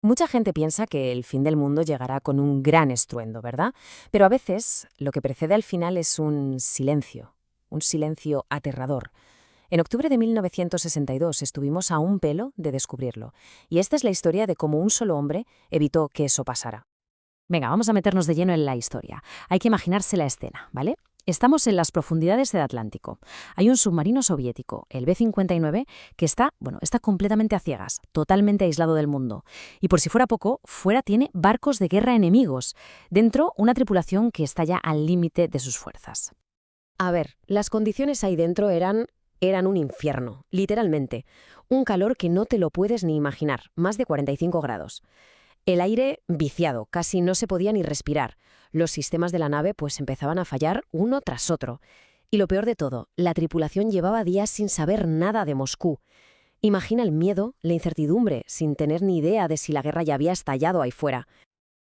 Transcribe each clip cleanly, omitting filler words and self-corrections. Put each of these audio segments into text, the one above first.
Mucha gente piensa que el fin del mundo llegará con un gran estruendo, ¿verdad? Pero a veces lo que precede al final es un silencio aterrador. En octubre de 1962 estuvimos a un pelo de descubrirlo, y esta es la historia de cómo un solo hombre evitó que eso pasara. Venga, vamos a meternos de lleno en la historia. Hay que imaginarse la escena, ¿vale? Estamos en las profundidades del Atlántico. Hay un submarino soviético, el B-59, que está completamente a ciegas, totalmente aislado del mundo. Y por si fuera poco, fuera tiene barcos de guerra enemigos. Dentro, una tripulación que está ya al límite de sus fuerzas. A ver, las condiciones ahí dentro eran un infierno, literalmente. Un calor que no te lo puedes ni imaginar, más de 45 grados. El aire viciado, casi no se podía ni respirar. Los sistemas de la nave pues empezaban a fallar uno tras otro. Y lo peor de todo, la tripulación llevaba días sin saber nada de Moscú. Imagina el miedo, la incertidumbre, sin tener ni idea de si la guerra ya había estallado ahí fuera.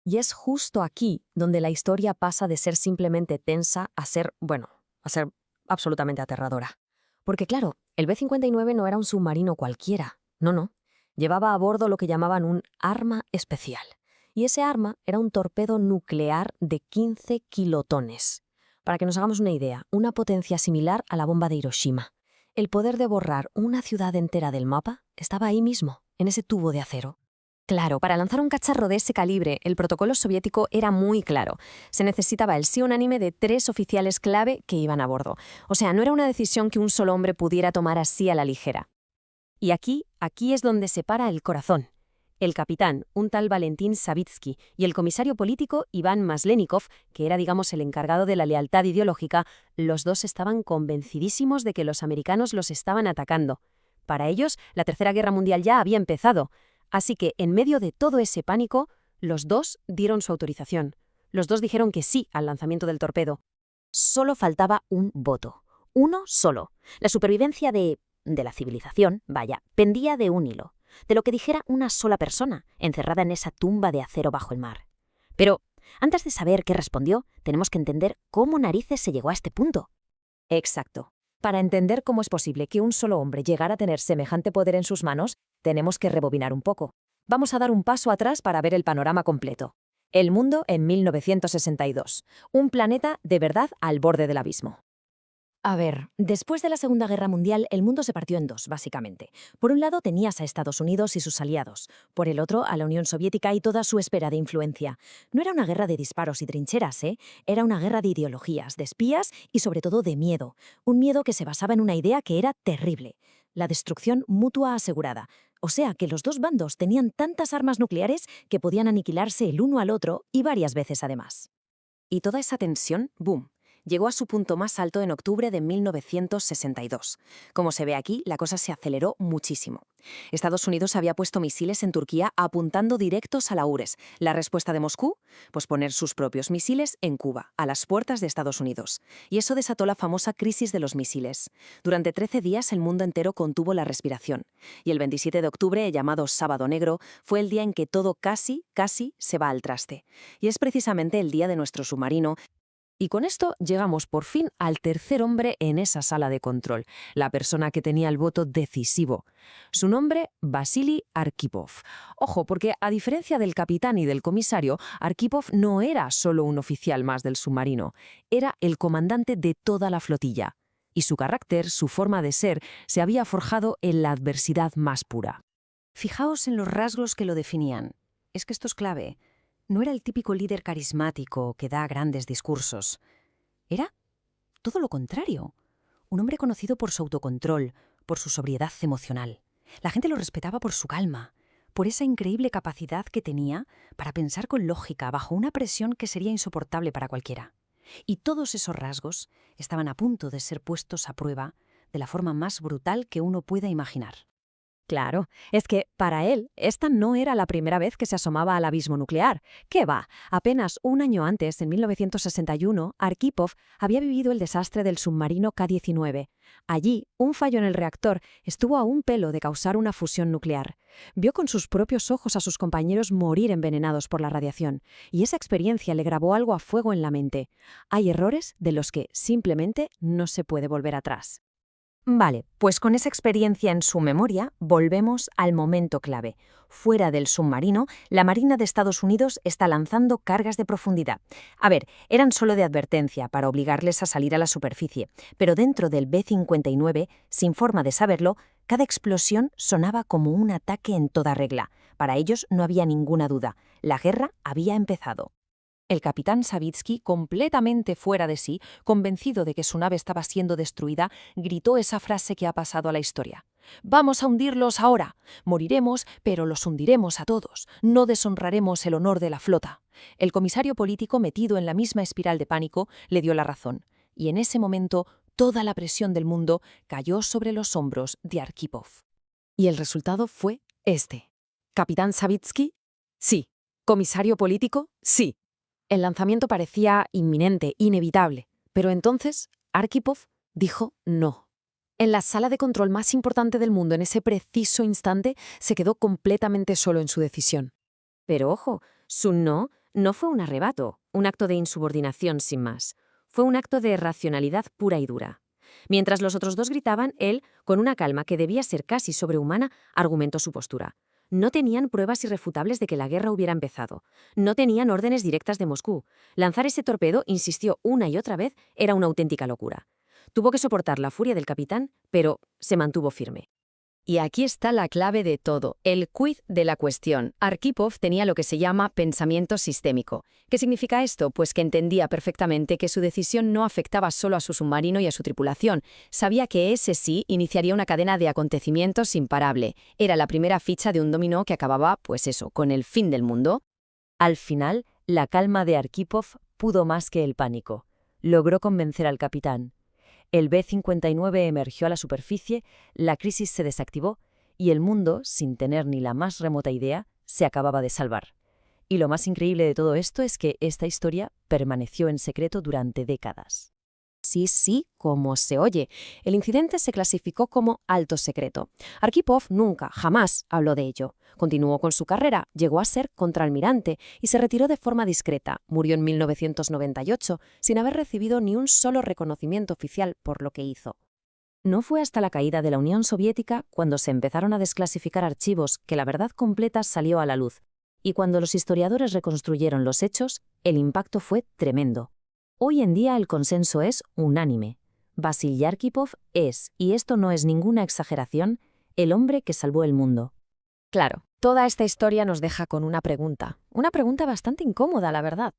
Y es justo aquí donde la historia pasa de ser simplemente tensa a ser absolutamente aterradora. Porque claro, el B-59 no era un submarino cualquiera, no. Llevaba a bordo lo que llamaban un arma especial. Y ese arma era un torpedo nuclear de 15 kilotones. Para que nos hagamos una idea, una potencia similar a la bomba de Hiroshima. El poder de borrar una ciudad entera del mapa estaba ahí mismo, en ese tubo de acero. Claro, para lanzar un cacharro de ese calibre, el protocolo soviético era muy claro. Se necesitaba el sí unánime de 3 oficiales clave que iban a bordo. O sea, no era una decisión que un solo hombre pudiera tomar así a la ligera. Y aquí es donde se para el corazón. El capitán, un tal Valentín Savitsky, y el comisario político Iván Maslenikov, que era, digamos, el encargado de la lealtad ideológica, los dos estaban convencidísimos de que los americanos los estaban atacando. Para ellos, la Tercera Guerra Mundial ya había empezado. Así que, en medio de todo ese pánico, los dos dieron su autorización. Los dos dijeron que sí al lanzamiento del torpedo. Solo faltaba un voto. Uno solo. La supervivencia de la civilización, vaya, pendía de un hilo. De lo que dijera una sola persona, encerrada en esa tumba de acero bajo el mar. Pero, antes de saber qué respondió, tenemos que entender cómo narices se llegó a este punto. Exacto. Para entender cómo es posible que un solo hombre llegara a tener semejante poder en sus manos, tenemos que rebobinar un poco. Vamos a dar un paso atrás para ver el panorama completo. El mundo en 1962. Un planeta de verdad al borde del abismo. A ver, después de la Segunda Guerra Mundial, el mundo se partió en dos, básicamente. Por un lado tenías a Estados Unidos y sus aliados, por el otro a la Unión Soviética y toda su esfera de influencia. No era una guerra de disparos y trincheras, ¿eh? Era una guerra de ideologías, de espías y sobre todo de miedo. Un miedo que se basaba en una idea que era terrible: la destrucción mutua asegurada. O sea que los dos bandos tenían tantas armas nucleares que podían aniquilarse el uno al otro y varias veces además. Y toda esa tensión, ¡boom!, llegó a su punto más alto en octubre de 1962. Como se ve aquí, la cosa se aceleró muchísimo. Estados Unidos había puesto misiles en Turquía apuntando directos a la URSS. La respuesta de Moscú, pues poner sus propios misiles en Cuba, a las puertas de Estados Unidos. Y eso desató la famosa crisis de los misiles. Durante 13 días el mundo entero contuvo la respiración. Y el 27 de octubre, llamado Sábado Negro, fue el día en que todo casi se va al traste. Y es precisamente el día de nuestro submarino. Y con esto llegamos por fin al tercer hombre en esa sala de control, la persona que tenía el voto decisivo. Su nombre, Vasily Arkhipov. Ojo, porque a diferencia del capitán y del comisario, Arkhipov no era solo un oficial más del submarino, era el comandante de toda la flotilla. Y su carácter, su forma de ser, se había forjado en la adversidad más pura. Fijaos en los rasgos que lo definían. Es que esto es clave. No era el típico líder carismático que da grandes discursos. Era todo lo contrario. Un hombre conocido por su autocontrol, por su sobriedad emocional. La gente lo respetaba por su calma, por esa increíble capacidad que tenía para pensar con lógica bajo una presión que sería insoportable para cualquiera. Y todos esos rasgos estaban a punto de ser puestos a prueba de la forma más brutal que uno pueda imaginar. Claro, es que para él esta no era la primera vez que se asomaba al abismo nuclear. ¿Qué va? Apenas un año antes, en 1961, Arkhipov había vivido el desastre del submarino K-19. Allí, un fallo en el reactor estuvo a un pelo de causar una fusión nuclear. Vio con sus propios ojos a sus compañeros morir envenenados por la radiación, y esa experiencia le grabó algo a fuego en la mente. Hay errores de los que simplemente no se puede volver atrás. Vale, pues con esa experiencia en su memoria, volvemos al momento clave. Fuera del submarino, la Marina de Estados Unidos está lanzando cargas de profundidad. A ver, eran solo de advertencia para obligarles a salir a la superficie, pero dentro del B-59, sin forma de saberlo, cada explosión sonaba como un ataque en toda regla. Para ellos no había ninguna duda, la guerra había empezado. El capitán Savitsky, completamente fuera de sí, convencido de que su nave estaba siendo destruida, gritó esa frase que ha pasado a la historia. «Vamos a hundirlos ahora. Moriremos, pero los hundiremos a todos. No deshonraremos el honor de la flota». El comisario político, metido en la misma espiral de pánico, le dio la razón. Y en ese momento, toda la presión del mundo cayó sobre los hombros de Arkhipov. Y el resultado fue este. ¿Capitán Savitsky? Sí. ¿Comisario político? Sí. El lanzamiento parecía inminente, inevitable, pero entonces Arkhipov dijo no. En la sala de control más importante del mundo en ese preciso instante se quedó completamente solo en su decisión. Pero ojo, su no fue un arrebato, un acto de insubordinación sin más. Fue un acto de racionalidad pura y dura. Mientras los otros dos gritaban, él, con una calma que debía ser casi sobrehumana, argumentó su postura. No tenían pruebas irrefutables de que la guerra hubiera empezado. No tenían órdenes directas de Moscú. Lanzar ese torpedo, insistió una y otra vez, era una auténtica locura. Tuvo que soportar la furia del capitán, pero se mantuvo firme. Y aquí está la clave de todo, el quid de la cuestión. Arkhipov tenía lo que se llama pensamiento sistémico. ¿Qué significa esto? Pues que entendía perfectamente que su decisión no afectaba solo a su submarino y a su tripulación. Sabía que ese sí iniciaría una cadena de acontecimientos imparable. Era la primera ficha de un dominó que acababa, pues eso, con el fin del mundo. Al final, la calma de Arkhipov pudo más que el pánico. Logró convencer al capitán. El B-59 emergió a la superficie, la crisis se desactivó y el mundo, sin tener ni la más remota idea, se acababa de salvar. Y lo más increíble de todo esto es que esta historia permaneció en secreto durante décadas. Sí, como se oye. El incidente se clasificó como alto secreto. Arkhipov nunca, jamás habló de ello. Continuó con su carrera, llegó a ser contraalmirante y se retiró de forma discreta. Murió en 1998 sin haber recibido ni un solo reconocimiento oficial por lo que hizo. No fue hasta la caída de la Unión Soviética cuando se empezaron a desclasificar archivos que la verdad completa salió a la luz. Y cuando los historiadores reconstruyeron los hechos, el impacto fue tremendo. Hoy en día el consenso es unánime. Vasily Arkhipov es, y esto no es ninguna exageración, el hombre que salvó el mundo. Claro, toda esta historia nos deja con una pregunta bastante incómoda, la verdad.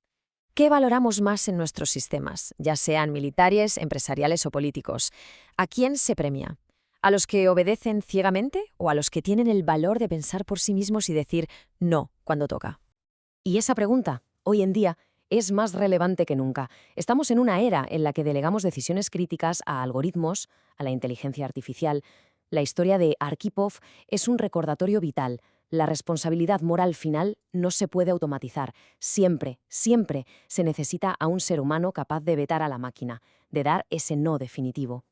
¿Qué valoramos más en nuestros sistemas, ya sean militares, empresariales o políticos? ¿A quién se premia? ¿A los que obedecen ciegamente o a los que tienen el valor de pensar por sí mismos y decir no cuando toca? Y esa pregunta, hoy en día, es más relevante que nunca. Estamos en una era en la que delegamos decisiones críticas a algoritmos, a la inteligencia artificial. La historia de Arkhipov es un recordatorio vital. La responsabilidad moral final no se puede automatizar. Siempre se necesita a un ser humano capaz de vetar a la máquina, de dar ese no definitivo.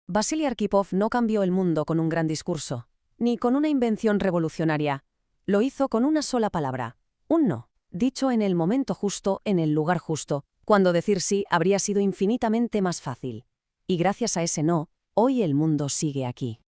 Vasily Arkhipov no cambió el mundo con un gran discurso, ni con una invención revolucionaria. Lo hizo con una sola palabra, un no. Dicho en el momento justo, en el lugar justo, cuando decir sí habría sido infinitamente más fácil. Y gracias a ese no, hoy el mundo sigue aquí.